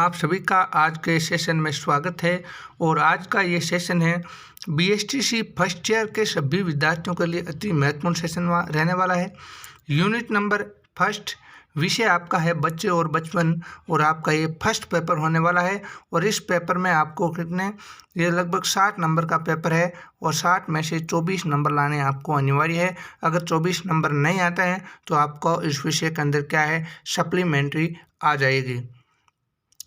आप सभी का आज के सेशन में स्वागत है। और आज का ये सेशन है बीएसटीसी फर्स्ट ईयर के सभी विद्यार्थियों के लिए अति महत्वपूर्ण सेशन रहने वाला है। यूनिट नंबर फर्स्ट, विषय आपका है बच्चे और बचपन, और आपका ये फर्स्ट पेपर होने वाला है। और इस पेपर में आपको कितने, ये लगभग 60 नंबर का पेपर है और 60 में से 24 नंबर लाने आपको अनिवार्य है। अगर 24 नंबर नहीं आते हैं तो आपको इस विषय के अंदर क्या है, सप्लीमेंट्री आ जाएगी।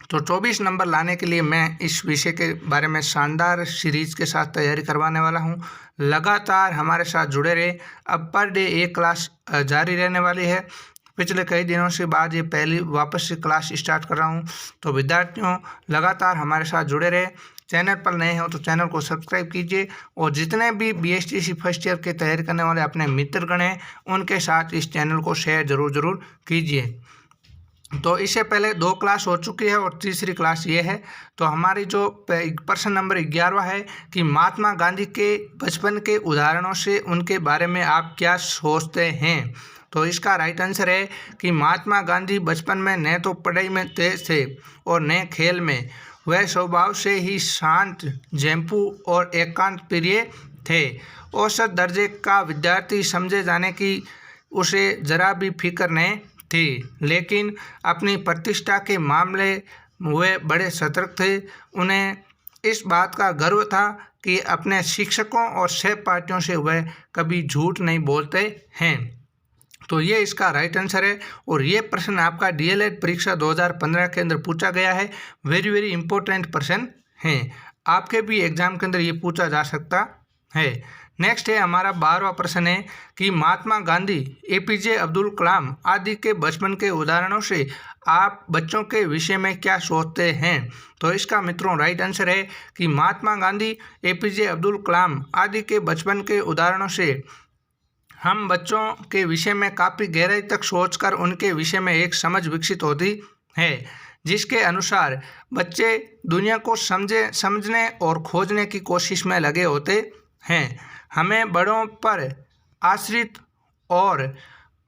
तो 24 नंबर लाने के लिए मैं इस विषय के बारे में शानदार सीरीज के साथ तैयारी करवाने वाला हूं। लगातार हमारे साथ जुड़े रहे। अब पर डे एक क्लास जारी रहने वाली है। पिछले कई दिनों से बाद ये पहली वापस से क्लास स्टार्ट कर रहा हूं। तो विद्यार्थियों लगातार हमारे साथ जुड़े रहे। चैनल पर नए हो तो चैनल को सब्सक्राइब कीजिए और जितने भी बीएसटीसी फर्स्ट ईयर की तैयारी करने वाले अपने मित्रगण हैं उनके साथ इस चैनल को शेयर ज़रूर कीजिए। तो इससे पहले 2 क्लास हो चुकी है और तीसरी क्लास ये है। तो हमारी जो प्रश्न नंबर 11 है कि महात्मा गांधी के बचपन के उदाहरणों से उनके बारे में आप क्या सोचते हैं। तो इसका राइट आंसर है कि महात्मा गांधी बचपन में न तो पढ़ाई में तेज थे और न खेल में। वह स्वभाव से ही शांत, जैम्पू और एकांत प्रिय थे। औसत दर्जे का विद्यार्थी समझे जाने की उसे जरा भी फिक्र नहीं थी, लेकिन अपनी प्रतिष्ठा के मामले वे बड़े सतर्क थे। उन्हें इस बात का गर्व था कि अपने शिक्षकों और सहपाठियों से वह कभी झूठ नहीं बोलते हैं। तो ये इसका राइट आंसर है। और ये प्रश्न आपका डीएलएड परीक्षा 2015 के अंदर पूछा गया है। वेरी इंपॉर्टेंट प्रश्न है, आपके भी एग्जाम के अंदर ये पूछा जा सकता है। नेक्स्ट है हमारा 12वां प्रश्न है कि महात्मा गांधी, एपीजे अब्दुल कलाम आदि के बचपन के उदाहरणों से आप बच्चों के विषय में क्या सोचते हैं। तो इसका मित्रों राइट आंसर है कि महात्मा गांधी, एपीजे अब्दुल कलाम आदि के बचपन के उदाहरणों से हम बच्चों के विषय में काफ़ी गहराई तक सोचकर उनके विषय में एक समझ विकसित होती है, जिसके अनुसार बच्चे दुनिया को समझने और खोजने की कोशिश में लगे होते हैं। हमें बड़ों पर आश्रित और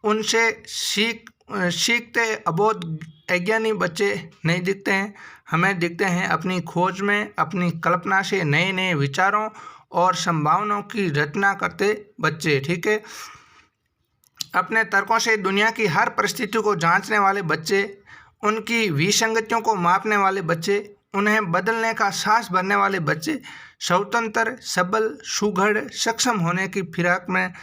उनसे सीखते अबोध अज्ञानी बच्चे नहीं दिखते हैं। हमें दिखते हैं अपनी खोज में, अपनी कल्पना से नए विचारों और संभावनाओं की रचना करते बच्चे। ठीक है, अपने तर्कों से दुनिया की हर परिस्थिति को जांचने वाले बच्चे, उनकी विसंगतियों को मापने वाले बच्चे, उन्हें बदलने का साहस भरने वाले बच्चे, स्वतंत्र, सबल, सुघड़, सक्षम होने की फिराक में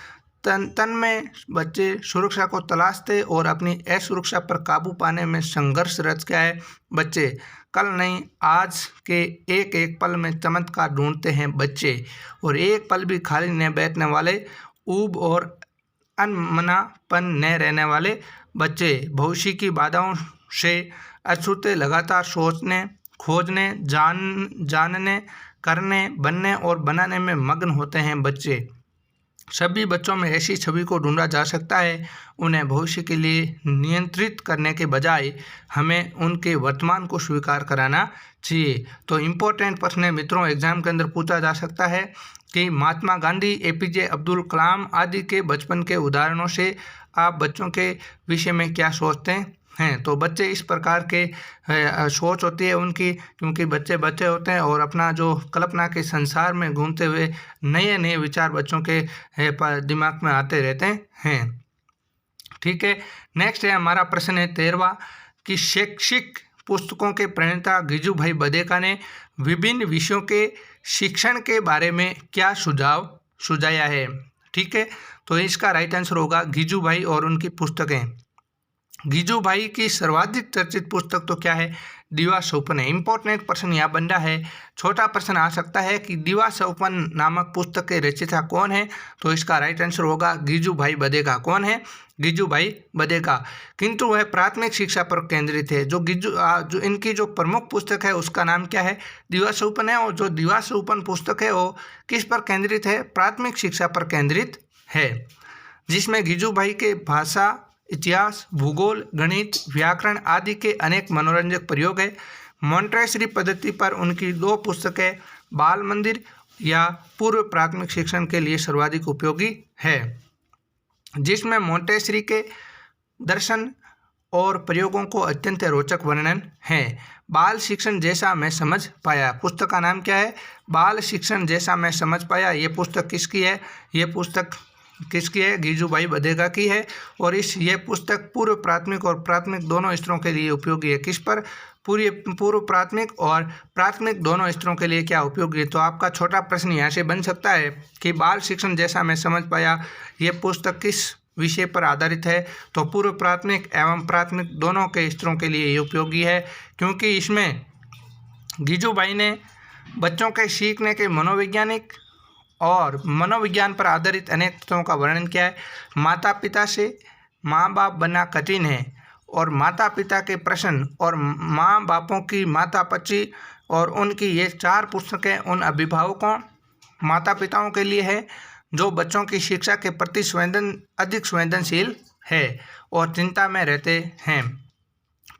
तन में बच्चे सुरक्षा को तलाशते और अपनी असुरक्षा पर काबू पाने में संघर्षरत क्या है बच्चे। कल नहीं आज के एक पल में चमत्कार ढूंढते हैं बच्चे। और एक पल भी खाली न बैठने वाले, ऊब और अनमनापन न रहने वाले बच्चे, भविष्य की बाधाओं से अछूते लगातार सोचने, खोजने, जानने, करने, बनने और बनाने में मग्न होते हैं बच्चे। सभी बच्चों में ऐसी छवि को ढूंढा जा सकता है। उन्हें भविष्य के लिए नियंत्रित करने के बजाय हमें उनके वर्तमान को स्वीकार कराना चाहिए। तो इम्पोर्टेंट प्रश्न है मित्रों, एग्जाम के अंदर पूछा जा सकता है कि महात्मा गांधी, एपीजे अब्दुल कलाम आदि के बचपन के उदाहरणों से आप बच्चों के विषय में क्या सोचते हैं। तो बच्चे इस प्रकार के सोच होती है उनकी, क्योंकि बच्चे होते हैं और अपना जो कल्पना के संसार में घूमते हुए नए विचार बच्चों के दिमाग में आते रहते हैं। ठीक है, नेक्स्ट है हमारा प्रश्न है 13वां कि शैक्षिक पुस्तकों के प्रणेता गिजुभाई बधेका ने विभिन्न विषयों के शिक्षण के बारे में क्या सुझाया है। ठीक है, तो इसका राइट आंसर होगा गिजुभाई और उनकी पुस्तकें। गिजुभाई की सर्वाधिक चर्चित पुस्तक तो क्या है, दीवा स्वप्न है। इंपॉर्टेंट प्रश्न यहाँ बन रहा है। छोटा प्रश्न आ सकता है कि दीवा स्वप्न नामक पुस्तक के रचयिता कौन है। तो इसका राइट आंसर होगा गिजुभाई बधेका। कौन है, गिजुभाई बधेका। किंतु वह प्राथमिक शिक्षा पर केंद्रित है। जो इनकी जो प्रमुख पुस्तक है उसका नाम क्या है, दीवा स्वप्न है। और जो दीवा स्वप्न पुस्तक है वो किस पर केंद्रित है, प्राथमिक शिक्षा पर केंद्रित है, जिसमें गिजुभाई के भाषा, इतिहास, भूगोल, गणित, व्याकरण आदि के अनेक मनोरंजक प्रयोग है। मॉन्टेसरी पद्धति पर उनकी 2 पुस्तकें बाल मंदिर या पूर्व प्राथमिक शिक्षण के लिए सर्वाधिक उपयोगी है, जिसमें मॉन्टेसरी के दर्शन और प्रयोगों को अत्यंत रोचक वर्णन है। बाल शिक्षण जैसा मैं समझ पाया। पुस्तक का नाम क्या है? बाल शिक्षण जैसा मैं समझ पाया। ये पुस्तक किसकी है? ये पुस्तक किसकी है? गिजुभाई बधेगा की है। और ये पुस्तक पूर्व प्राथमिक और प्राथमिक दोनों स्तरों के लिए उपयोगी है। किस पर? पूर्व प्राथमिक और प्राथमिक दोनों स्तरों के लिए क्या उपयोगी है? तो आपका छोटा प्रश्न यहाँ से बन सकता है कि बाल शिक्षण जैसा मैं समझ पाया, ये पुस्तक किस विषय पर आधारित है? तो पूर्व प्राथमिक एवं प्राथमिक दोनों के स्तरों के लिए ये उपयोगी है, क्योंकि इसमें गिजुभाई ने बच्चों के सीखने के मनोवैज्ञानिक और मनोविज्ञान पर आधारित अनेक तत्वों का वर्णन किया है। माता पिता से माँ बाप बनना कठिन है, और माता पिता के प्रश्न और माँ बापों की मातापची और उनकी ये 4 पुस्तकें उन अभिभावकों माता पिताओं के लिए है जो बच्चों की शिक्षा के प्रति अधिक संवेदनशील है और चिंता में रहते हैं।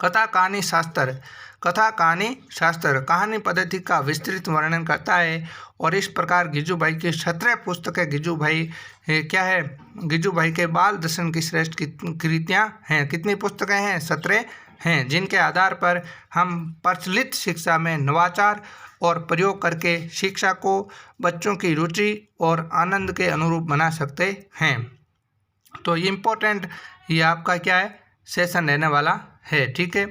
कथा कहानी शास्त्र कहानी पद्धति का विस्तृत वर्णन करता है, और इस प्रकार गिजुभाई की 17 पुस्तकें गिजुभाई के बाल दर्शन की श्रेष्ठ कृतियाँ हैं। कितनी पुस्तकें हैं? 17 हैं, जिनके आधार पर हम प्रचलित शिक्षा में नवाचार और प्रयोग करके शिक्षा को बच्चों की रुचि और आनंद के अनुरूप बना सकते हैं। तो इम्पोर्टेंट ये आपका क्या है? सेशन रहने वाला है। ठीक है,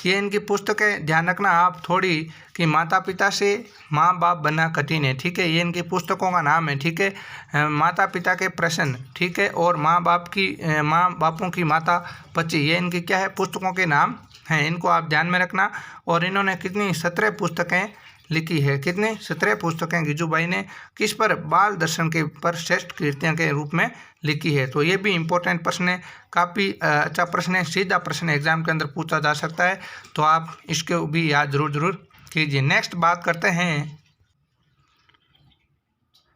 ये इनकी पुस्तकें ध्यान रखना आप थोड़ी कि माता पिता से माँ बाप बनना कठिन है। ठीक है, ये इनकी पुस्तकों का नाम है। ठीक है, माता पिता के प्रश्न, ठीक है, और माँ बापों की माता पची, ये इनकी क्या है? पुस्तकों के नाम हैं। इनको आप ध्यान में रखना। और इन्होंने कितनी? 17 पुस्तकें लिखी है। कितने? 17 पुस्तकें गिजुभाई ने किस पर? बाल दर्शन के पर श्रेष्ठ कृतियों के रूप में लिखी है। तो ये भी इम्पोर्टेंट प्रश्न है, काफ़ी अच्छा प्रश्न है, सीधा प्रश्न एग्जाम के अंदर पूछा जा सकता है, तो आप इसके भी याद जरूर कीजिए। नेक्स्ट बात करते हैं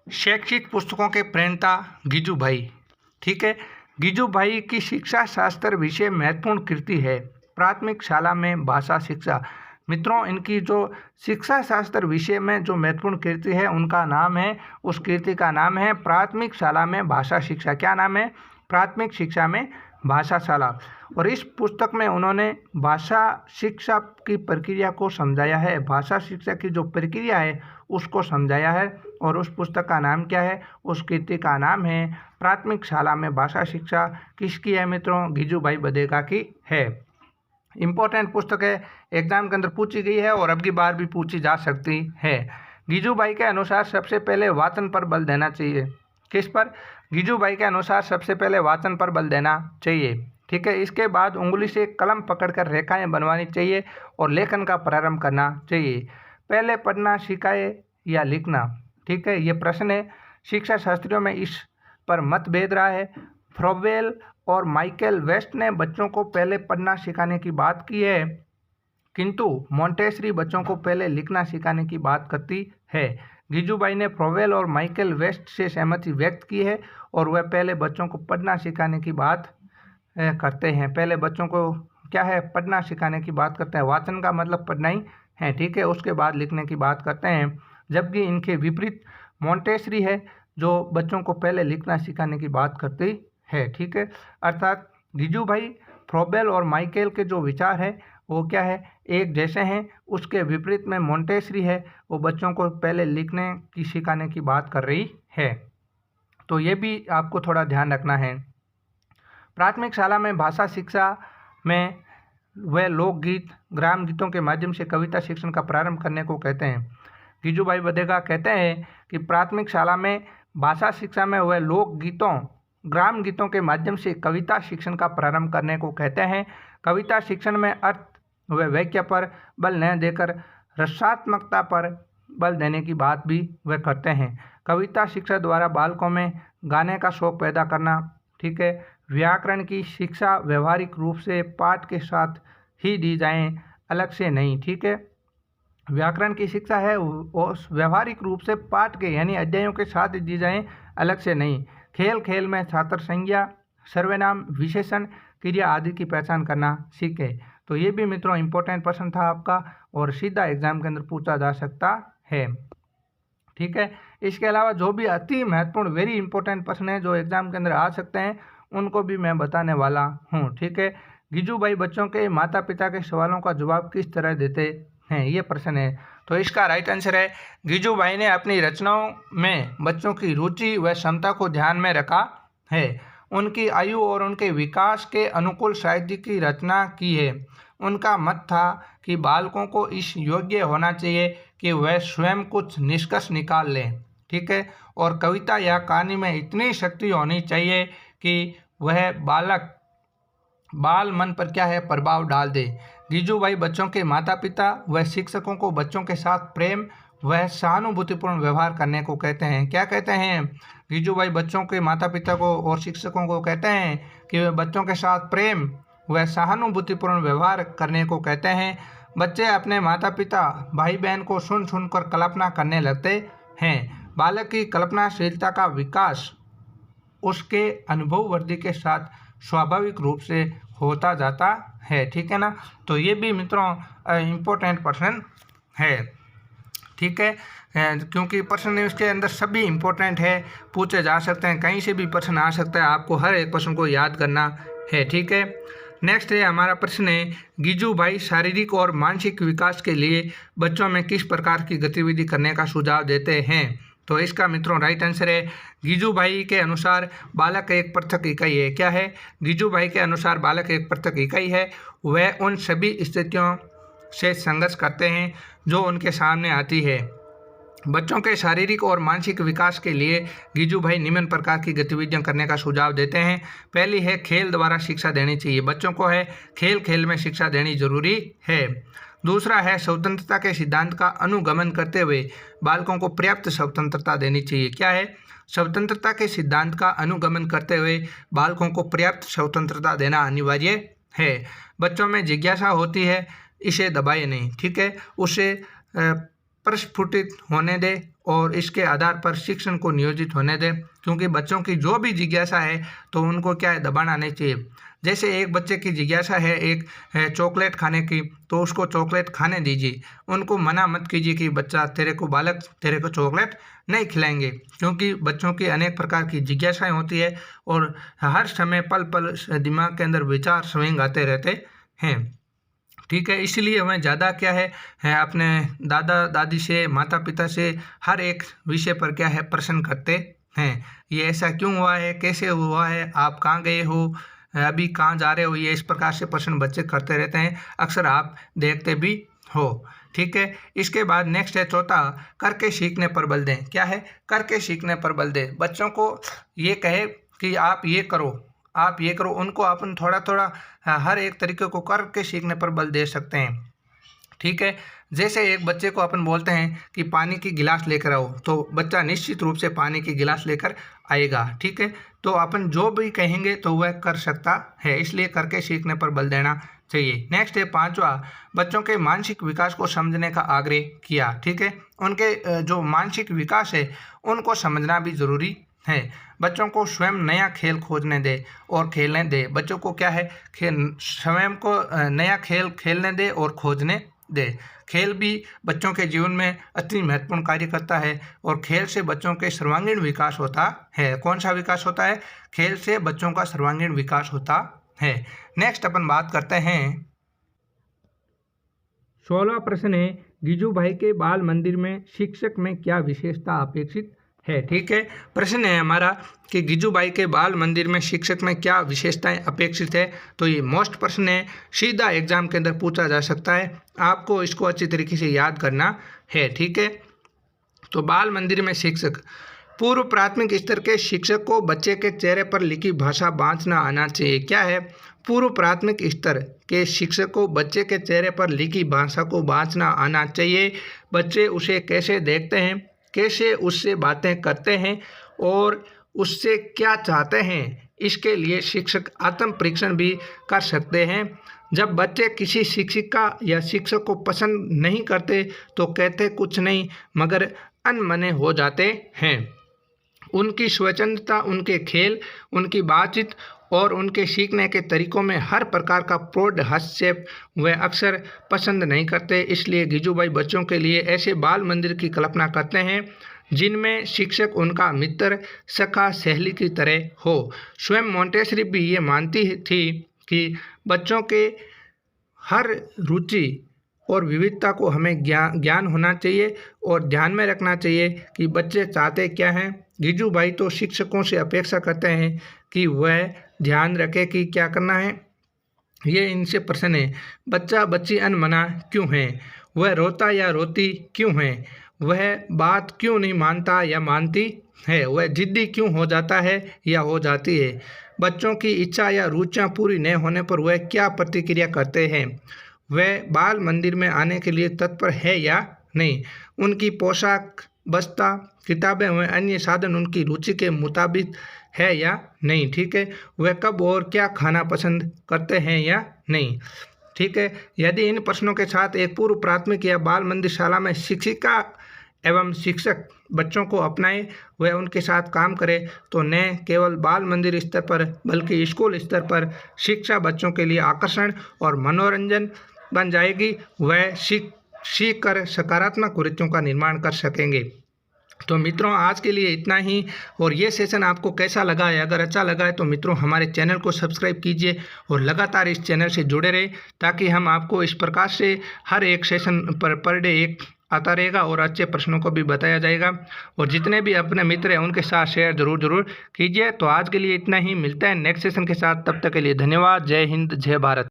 शैक्षिक पुस्तकों के प्रणेता गिजुभाई। ठीक है, गिजुभाई की शिक्षा शास्त्र विषय महत्वपूर्ण कृति है। प्राथमिक शाला में भाषा शिक्षा। मित्रों, इनकी जो शिक्षा शास्त्र विषय में जो महत्वपूर्ण कृति है उनका नाम है, उस कृति का नाम है प्राथमिक शाला में भाषा शिक्षा। क्या नाम है? प्राथमिक शिक्षा में भाषा शाला। और इस पुस्तक में उन्होंने भाषा शिक्षा की प्रक्रिया को समझाया है। भाषा शिक्षा की जो प्रक्रिया है उसको समझाया है, और उस पुस्तक का नाम क्या है? उस कृति का नाम है प्राथमिक शाला में भाषा शिक्षा। किसकी है मित्रों? गिजुभाई बधेगा की है। इम्पोर्टेंट पुस्तक है, एग्जाम के अंदर पूछी गई है और अब की बार भी पूछी जा सकती है। गिजुभाई के अनुसार सबसे पहले वाचन पर बल देना चाहिए। किस पर? गिजुभाई के अनुसार सबसे पहले वाचन पर बल देना चाहिए। ठीक है, इसके बाद उंगली से कलम पकड़कर रेखाएं बनवानी चाहिए और लेखन का प्रारंभ करना चाहिए। पहले पढ़ना सिखाए या लिखना? ठीक है, ये प्रश्न है। शिक्षा शास्त्रियों में इस पर मतभेद रहा है। फ्रोवेल और माइकल वेस्ट ने बच्चों को पहले पढ़ना सिखाने की बात की है, किंतु मोंटेसरी बच्चों को पहले लिखना सिखाने की बात करती है। गिजुभाई ने फ्रोवेल और माइकल वेस्ट से सहमति व्यक्त की है, और वह पहले बच्चों को पढ़ना सिखाने की बात करते हैं। पहले बच्चों को क्या है? पढ़ना सिखाने की बात करते हैं। वाचन का मतलब पढ़ना ही है। ठीक है, उसके बाद लिखने की बात करते हैं। जबकि इनके विपरीत मोंटेसरी है जो बच्चों को पहले लिखना सिखाने की बात करती है। ठीक है, अर्थात गिजुभाई, फ्रोवेल और माइकल के जो विचार है वो क्या है? एक जैसे हैं। उसके विपरीत में मोंटेसरी है, वो बच्चों को पहले लिखने की सिखाने की बात कर रही है। तो ये भी आपको थोड़ा ध्यान रखना है। प्राथमिक शाला में भाषा शिक्षा में वह लोकगीत ग्राम गीतों के माध्यम से कविता शिक्षण का प्रारंभ करने को कहते हैं। गिजुभाई बधेगा कहते हैं कि प्राथमिक शाला में भाषा शिक्षा में वह लोकगीतों ग्राम गीतों के माध्यम से कविता शिक्षण का प्रारंभ करने को कहते हैं। कविता शिक्षण में अर्थ व वाक्य पर बल न देकर रसात्मकता पर बल देने की बात भी वह करते हैं। कविता शिक्षा द्वारा बालकों में गाने का शौक पैदा करना। ठीक है, व्याकरण की शिक्षा व्यवहारिक रूप से पाठ के साथ ही दी जाए, अलग से नहीं। ठीक है, व्याकरण की शिक्षा है वो व्यवहारिक रूप से पाठ के यानी अध्यायों के साथ दी जाए, अलग से नहीं। खेल खेल में छात्र संज्ञा, सर्वनाम, विशेषण, क्रिया आदि की पहचान करना सीखे। तो ये भी मित्रों इम्पोर्टेंट प्रश्न था आपका, और सीधा एग्जाम के अंदर पूछा जा सकता है। ठीक है, इसके अलावा जो भी अति महत्वपूर्ण वेरी इंपॉर्टेंट प्रश्न है जो एग्जाम के अंदर आ सकते हैं उनको भी मैं बताने वाला हूँ। ठीक है, गिजुभाई बच्चों के माता पिता के सवालों का जवाब किस तरह देते हैं, ये प्रश्न है। तो इसका राइट आंसर है गिजुभाई ने अपनी रचनाओं में बच्चों की रुचि व क्षमता को ध्यान में रखा है। उनकी आयु और उनके विकास के अनुकूल साहित्य की रचना की है। उनका मत था कि बालकों को इस योग्य होना चाहिए कि वह स्वयं कुछ निष्कर्ष निकाल लें, ठीक है, और कविता या कहानी में इतनी शक्ति होनी चाहिए कि वह बाल मन पर क्या है प्रभाव डाल दे। गिजुभाई बच्चों के माता पिता व शिक्षकों को बच्चों के साथ प्रेम व सहानुभूतिपूर्ण व्यवहार करने को कहते हैं। क्या कहते हैं? गिजुभाई बच्चों के माता पिता को और शिक्षकों को कहते हैं कि वे बच्चों के साथ प्रेम व सहानुभूतिपूर्ण व्यवहार करने को कहते हैं। बच्चे अपने माता पिता भाई बहन को सुन सुनकर कल्पना करने लगते हैं। बालक की कल्पनाशीलता का विकास उसके अनुभव वृद्धि के साथ स्वाभाविक रूप से होता जाता है, ठीक है ना। तो ये भी मित्रों इम्पोर्टेंट प्रश्न है, ठीक है, क्योंकि प्रश्न इसके अंदर सभी इम्पोर्टेंट है, पूछे जा सकते हैं, कहीं से भी प्रश्न आ सकता है, आपको हर एक प्रश्न को याद करना है, ठीक है। नेक्स्ट है हमारा प्रश्न है गिजुभाई शारीरिक और मानसिक विकास के लिए बच्चों में किस प्रकार की गतिविधि करने का सुझाव देते हैं। तो इसका मित्रों राइट आंसर है गिजुभाई के अनुसार बालक एक पृथक इकाई है। क्या है? गिजुभाई के अनुसार बालक एक पृथक इकाई है। वह उन सभी स्थितियों से संघर्ष करते हैं जो उनके सामने आती है। बच्चों के शारीरिक और मानसिक विकास के लिए गिजुभाई निम्न प्रकार की गतिविधियां करने का सुझाव देते हैं। पहली है खेल द्वारा शिक्षा देनी चाहिए। बच्चों को है खेल खेल में शिक्षा देनी जरूरी है। दूसरा है स्वतंत्रता के सिद्धांत का अनुगमन करते हुए बालकों को पर्याप्त स्वतंत्रता देनी चाहिए। क्या है? स्वतंत्रता के सिद्धांत का अनुगमन करते हुए बालकों को पर्याप्त स्वतंत्रता देना अनिवार्य है। बच्चों में जिज्ञासा होती है, इसे दबाए नहीं, ठीक है, उसे प्रस्फुटित होने दे और इसके आधार पर शिक्षण को नियोजित होने दे, क्योंकि बच्चों की जो भी जिज्ञासा है तो उनको क्या है दबाना नहीं चाहिए। जैसे एक बच्चे की जिज्ञासा है एक चॉकलेट खाने की, तो उसको चॉकलेट खाने दीजिए, उनको मना मत कीजिए कि बच्चा तेरे को चॉकलेट नहीं खिलाएंगे, क्योंकि बच्चों की अनेक प्रकार की जिज्ञासाएं होती है और हर समय पल पल दिमाग के अंदर विचार स्विंग आते रहते हैं, ठीक है। इसलिए हमें ज़्यादा क्या है अपने दादा दादी से माता पिता से हर एक विषय पर क्या है प्रश्न करते हैं। ये ऐसा क्यों हुआ है, कैसे हुआ है, आप कहाँ गए हो, अभी कहाँ जा रहे हो, ये इस प्रकार से प्रश्न बच्चे करते रहते हैं, अक्सर आप देखते भी हो, ठीक है। इसके बाद नेक्स्ट है चौथा, करके सीखने पर बल दें। क्या है? करके सीखने पर बल दें। बच्चों को ये कहे कि आप ये करो, उनको अपन थोड़ा थोड़ा हर एक तरीके को करके सीखने पर बल दे सकते हैं, ठीक है। जैसे एक बच्चे को अपन बोलते हैं कि पानी की गिलास लेकर आओ, तो बच्चा निश्चित रूप से पानी की गिलास लेकर आएगा, ठीक है। तो अपन जो भी कहेंगे तो वह कर सकता है, इसलिए करके सीखने पर बल देना चाहिए। नेक्स्ट है पांचवा, बच्चों के मानसिक विकास को समझने का आग्रह किया, ठीक है। उनके जो मानसिक विकास है उनको समझना भी जरूरी है। बच्चों को स्वयं नया खेल खोजने दे और खेलने दे। बच्चों को क्या है स्वयं को नया खेल खेलने दे और खोजने दे। खेल भी बच्चों के जीवन में अति महत्वपूर्ण कार्य करता है और खेल से बच्चों के सर्वांगीण विकास होता है। कौन सा विकास होता है? खेल से बच्चों का सर्वांगीण विकास होता है। नेक्स्ट अपन बात करते हैं 16वां प्रश्न है गिजुभाई के बाल मंदिर में शिक्षक में क्या विशेषता अपेक्षित है, ठीक है। प्रश्न है हमारा कि गिजुभाई के बाल मंदिर में शिक्षक में क्या विशेषताएं अपेक्षित है। तो ये मोस्ट प्रश्न है, सीधा एग्जाम के अंदर पूछा जा सकता है, आपको इसको अच्छी तरीके से याद करना है, ठीक है। तो बाल मंदिर में शिक्षक, पूर्व प्राथमिक स्तर के शिक्षक को बच्चे के चेहरे पर लिखी भाषा बाँचना आना चाहिए। क्या है? पूर्व प्राथमिक स्तर के शिक्षक को बच्चे के चेहरे पर लिखी भाषा को बाँचना आना चाहिए। बच्चे उसे कैसे देखते हैं, कैसे उससे बातें करते हैं और उससे क्या चाहते हैं, इसके लिए शिक्षक आत्म परीक्षण भी कर सकते हैं। जब बच्चे किसी शिक्षिका या शिक्षक को पसंद नहीं करते तो कहते कुछ नहीं मगर अनमने हो जाते हैं। उनकी स्वतंत्रता, उनके खेल, उनकी बातचीत और उनके सीखने के तरीकों में हर प्रकार का प्रौढ़ हस्तक्षेप वे अक्सर पसंद नहीं करते। इसलिए गिजुभाई बच्चों के लिए ऐसे बाल मंदिर की कल्पना करते हैं जिनमें शिक्षक उनका मित्र, सखा, सहेली की तरह हो। स्वयं मोंटेसरी भी ये मानती थी कि बच्चों के हर रुचि और विविधता को हमें ज्ञान होना चाहिए और ध्यान में रखना चाहिए कि बच्चे चाहते क्या हैं। जीजू भाई तो शिक्षकों से अपेक्षा करते हैं कि वह ध्यान रखे कि क्या करना है। ये इनसे प्रश्न है, बच्चा बच्ची अनमना क्यों है, वह रोता या रोती क्यों है, वह बात क्यों नहीं मानता या मानती है, वह जिद्दी क्यों हो जाता है या हो जाती है, बच्चों की इच्छा या रुचियां पूरी न होने पर वह क्या प्रतिक्रिया करते हैं, वह बाल मंदिर में आने के लिए तत्पर है या नहीं, उनकी पोशाक, बस्ता, किताबें व अन्य साधन उनकी रुचि के मुताबिक है या नहीं। ठीक है, वह कब और क्या खाना पसंद करते हैं या नहीं। ठीक है, यदि इन प्रश्नों के साथ एक पूर्व प्राथमिक या बाल मंदिर शाला में शिक्षिका एवं शिक्षक बच्चों को अपनाए, वह उनके साथ काम करे, तो न केवल बाल मंदिर स्तर पर बल्कि स्कूल स्तर पर शिक्षा बच्चों के लिए आकर्षण और मनोरंजन बन जाएगी। वह सीख कर सकारात्मक वृत्तियों का निर्माण कर सकेंगे। तो मित्रों, आज के लिए इतना ही। और ये सेशन आपको कैसा लगा है, अगर अच्छा लगा है तो मित्रों हमारे चैनल को सब्सक्राइब कीजिए और लगातार इस चैनल से जुड़े रहे, ताकि हम आपको इस प्रकार से हर एक सेशन पर डे एक आता रहेगा और अच्छे प्रश्नों को भी बताया जाएगा। और जितने भी अपने मित्र हैं उनके साथ शेयर जरूर कीजिए। तो आज के लिए इतना ही, मिलते हैं नेक्स्ट सेशन के साथ, तब तक के लिए धन्यवाद। जय हिंद, जय भारत।